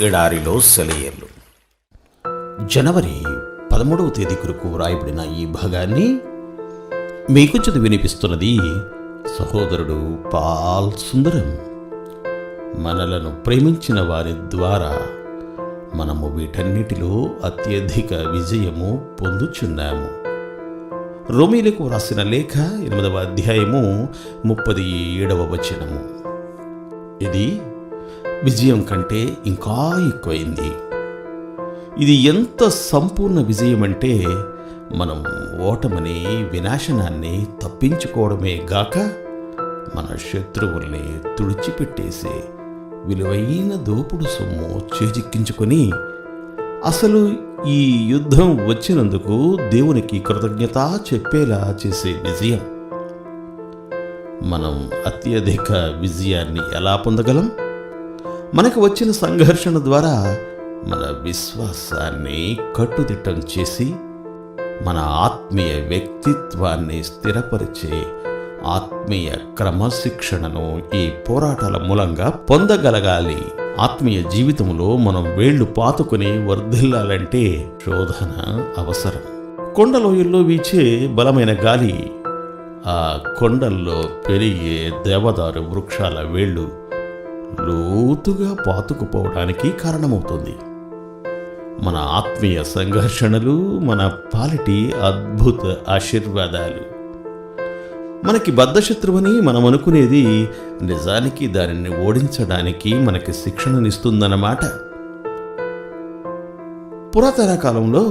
ఎడారిలో సెలయేర్లు. జనవరి 13వ తేదీ కొరకు వ్రాయబడిన ఈ భాగాన్ని మీకు వినిపిస్తున్నది సహోదరుడు పాల్ సుందరం. మనలను ప్రేమించిన వారి ద్వారా మనము వీటన్నిటిలో అత్యధిక విజయము పొందుచున్నాము. రోమీలకు రాసిన లేఖ 8వ అధ్యాయము 37వ వచనము. ఇది విజయం కంటే ఇంకా ఎక్కువైంది. ఇది ఎంత సంపూర్ణ విజయం అంటే మనం ఓటమిని, వినాశనాన్ని తప్పించుకోవడమే గాక మన శత్రువుల్ని తుడిచిపెట్టేసే విలువైన దోపుడు సొమ్ము చేజిక్కించుకొని అసలు ఈ యుద్ధం వచ్చినందుకు దేవునికి కృతజ్ఞత చెప్పేలా చేసే విజయం. మనం అత్యధిక విజయాన్ని ఎలా పొందగలం? మనకు వచ్చిన సంఘర్షణ ద్వారా మన విశ్వాసాన్ని కట్టుదిట్టం చేసి మన ఆత్మీయ వ్యక్తిత్వాన్ని స్థిరపరిచే ఆత్మీయ క్రమశిక్షణను ఈ పోరాటాల మూలంగా పొందగలగాలి. ఆత్మీయ జీవితంలో మనం వేళ్లు పాతుకుని వర్ధిల్లాలంటే శోధన అవసరం. కొండలోయల్లో వీచే బలమైన గాలి ఆ కొండల్లో పెరిగే దేవదారు వృక్షాల వేళ్లు లోతుగా పాతుకుపోవడానికి కారణమవుతుంది. మన ఆత్మీయ సంఘర్షణలు మన పాలిటి అద్భుత ఆశీర్వాదాలు. మనకి బద్ధశత్రువని మనం అనుకునేది నిజానికి దానిని ఓడించడానికి మనకి శిక్షణనిస్తుందన్నమాట. పురాతన కాలంలో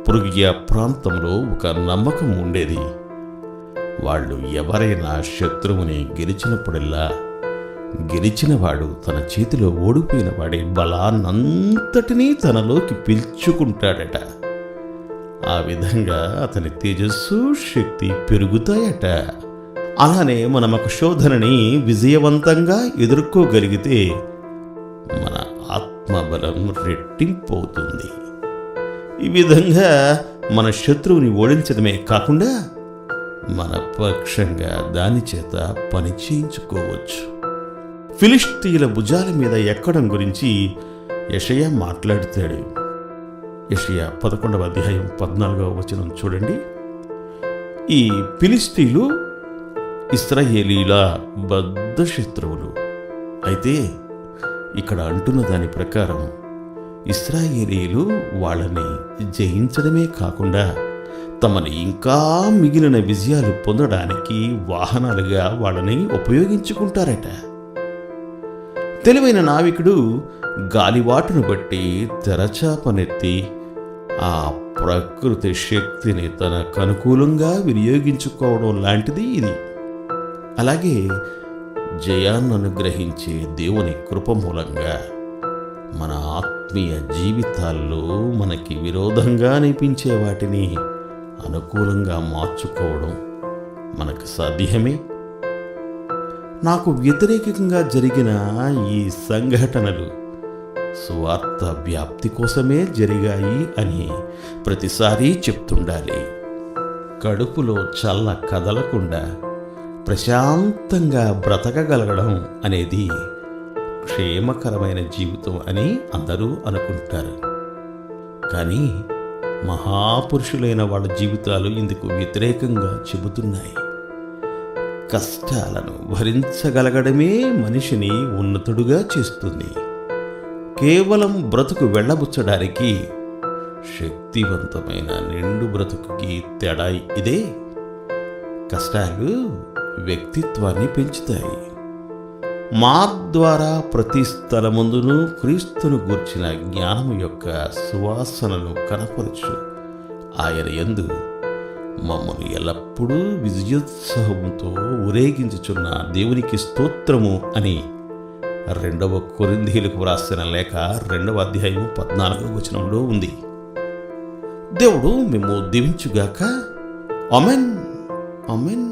పొరుగియా ప్రాంతంలో ఒక నమ్మకం ఉండేది. వాళ్ళు ఎవరైనా శత్రువుని గెలిచినప్పుడల్లా గెలిచినవాడు తన చేతిలో ఓడిపోయిన వాడి బలాన్నంతటినీ తనలోకి పిలుచుకుంటాడట. ఆ విధంగా అతని తేజస్సు, శక్తి పెరుగుతాయట. అలానే మనం ఒక శోధనని విజయవంతంగా ఎదుర్కోగలిగితే మన ఆత్మబలం రెట్టింపవుతుంది. ఈ విధంగా మన శత్రువుని ఓడించడమే కాకుండా మన పక్షంగా దాని చేత పని చేయించుకోవచ్చు. ఫిలిష్తీయుల భుజాల మీద ఎక్కడం గురించి యెషయా మాట్లాడుతాడు. యెషయా 11వ అధ్యాయం 14వ వచనం చూడండి. ఈ ఫిలిష్తీయులు ఇశ్రాయేలీల బద్ధ శత్రువులు. అయితే ఇక్కడ అంటున్న దాని ప్రకారం ఇశ్రాయేలీలు వాళ్ళని జయించడమే కాకుండా తమని ఇంకా మిగిలిన విజయాలు పొందడానికి వాహనాలుగా వాళ్ళని ఉపయోగించుకుంటారట. తెలివైన నావికుడు గాలివాటును బట్టి తెరచాపనెత్తి ఆ ప్రకృతి శక్తిని తనకు అనుకూలంగా వినియోగించుకోవడం లాంటిది ఇది. అలాగే జయాన్ని అనుగ్రహించే దేవుని కృప మూలంగా మన ఆత్మీయ జీవితాల్లో మనకి విరోధంగా అనిపించే వాటిని అనుకూలంగా మార్చుకోవడం మనకు సాధ్యమే. నాకు వ్యతిరేకంగా జరిగిన ఈ సంఘటనలు సువార్త వ్యాప్తి కోసమే జరిగాయి అని ప్రతిసారి చెప్తుండాలి. కడుపులో చల్ల కదలకుండా ప్రశాంతంగా బ్రతకగలగడం అనేది క్షేమకరమైన జీవితం అని అందరూ అనుకుంటారు. కానీ మహాపురుషులైన వాళ్ళ జీవితాలు ఇందుకు వ్యతిరేకంగా చెబుతున్నాయి. కష్టాలను భరించగలగడమే మనిషిని ఉన్నతుడుగా చేస్తుంది. కేవలం బ్రతుకు వెళ్ళబుచ్చడానికి శక్తివంతమైన నిండు బ్రతుకుకి తేడా ఇదే. కష్టాలు వ్యక్తిత్వాన్ని పెంచుతాయి. మా ద్వారా ప్రతి స్థలమందును క్రీస్తును గూర్చిన జ్ఞానము యొక్క సువాసనను కనపరచు ఆయన యందు మమ్మల్ని ఎల్లప్పుడూ విజయోత్సవంతో ఊరేగించుచున్న దేవునికి స్తోత్రము అని 2వ కొరింథీయులకు వ్రాసిన లేఖ 2వ అధ్యాయం 14వ వచనంలో ఉంది. దేవుడు మేము దీవించుగాక. Amen, amen.